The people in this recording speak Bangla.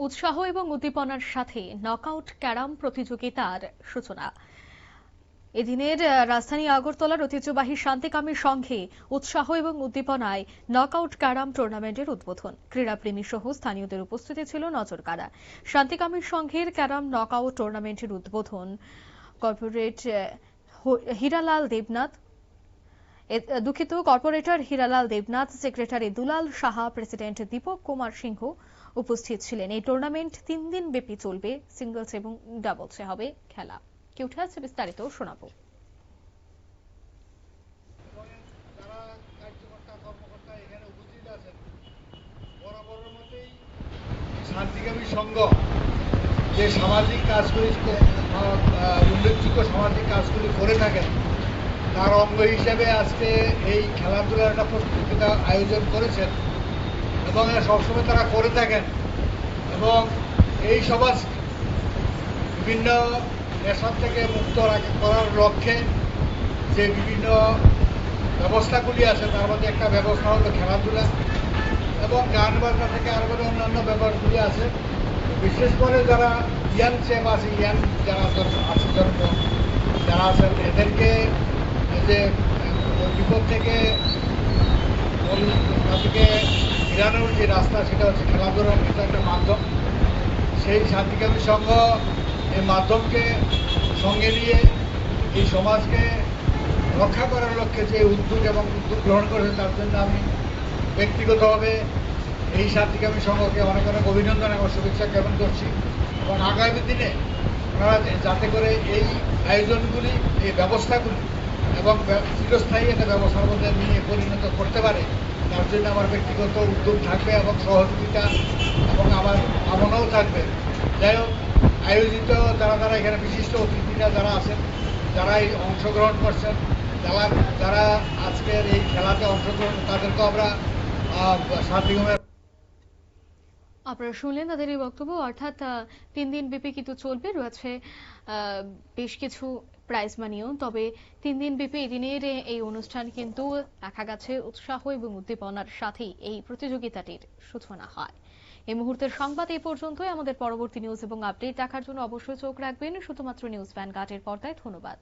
উৎসাহ এবং উদ্দীপনার সাথে নকআউট ক্যারাম প্রতিযোগিতার সূচনা। এদিনের রাজধানী আগরতলার ঐতিহ্যবাহী শান্তিকামী সংঘে উৎসাহ এবং উদ্দীপনায় নকআউট ক্যারাম টুর্নামেন্টের উদ্বোধন। ক্রীড়াপ্রেমী সহ স্থানীয়দের উপস্থিতি ছিল নজরকাড়া। শান্তিকামী সংঘের ক্যারাম নকআউট টুর্নামেন্টের উদ্বোধন corporate Hiralal Debnath corporator Hiralal Debnath, secretary Dulal Saha, president Dipak Kumar Singha উপস্থিত ছিলেন। এই টুর্নামেন্ট 3 দিন ব্যাপী চলবে। সিঙ্গলস এবং ডাবলসে হবে খেলা। কি উঠে আসছে বিস্তারিত শোনাবো। শান্তিকামী সংঘ যে সামাজিক কাজগুলি, উল্লেখযোগ্য সামাজিক কাজগুলি করে থাকেন, তার অঙ্গ হিসেবে আজকে এই খেলাধুলার একটা প্রতিযোগিতা আয়োজন করেছেন এবং সবসময় তারা করে থাকেন। এবং এই সমাজ বিভিন্ন নেশার থেকে মুক্ত করার লক্ষ্যে যে বিভিন্ন ব্যবস্থাগুলি আছে, তার মধ্যে একটা ব্যবস্থা হলো খেলাধুলা এবং গান বাজনা থেকে আরও অন্যান্য ব্যাপারগুলি আছে। বিশেষ করে যারা ইয়াং চেপ আছে, ইয়াং যারা আছে জন্ম যারা আছেন, এদেরকে যে বিপদ থেকে তাদেরকে ফিরানোর যে রাস্তা, সেটা হচ্ছে খেলাধুলার এটা একটা মাধ্যম। সেই শান্তিকামী সংঘ এই মাধ্যমকে সঙ্গে নিয়ে এই সমাজকে রক্ষা করার লক্ষ্যে যে উদ্যোগ গ্রহণ করেছে, তার জন্য আমি ব্যক্তিগতভাবে এই শান্তিকামী সংঘকে অনেক অনেক অভিনন্দন এবং শুভেচ্ছা জ্ঞাপন করছি। এবং আগামী দিনে ওনারা যাতে করে এই আয়োজনগুলি, এই ব্যবস্থাগুলি এবং চিরস্থায়ী একটা ব্যবস্থার মধ্যে নিয়ে পরিণত করতে পারে, তার জন্য আমার ব্যক্তিগত উদ্যোগ থাকবে এবং সহযোগিতা এবং আমার কামনাও থাকবে। যাই হোক, আয়োজিত যারা এখানে বিশিষ্ট অতিথিরা যারা আছেন, যারা এই অংশগ্রহণ করছেন, যারা আজকের এই খেলাতে অংশগ্রহণ, তাদেরকে আমরা আপনারা শুনলেন তাদের এই বক্তব্য। অর্থাৎ 3 দিন ব্যাপী কিন্তু চলবে, রয়েছে বেশ কিছু প্রাইজ মানিও। তবে 3 দিন ব্যাপী এদিনের এই অনুষ্ঠান কিন্তু দেখা গেছে উৎসাহ এবং উদ্দীপনার সাথেই এই প্রতিযোগিতাটির সূচনা হয়। এই মুহূর্তের সংবাদ এই পর্যন্তই। আমাদের পরবর্তী নিউজ এবং আপডেট দেখার জন্য অবশ্যই চোখ রাখবেন শুধুমাত্র নিউজ ভ্যানগার্ডের পর্দায়। ধন্যবাদ।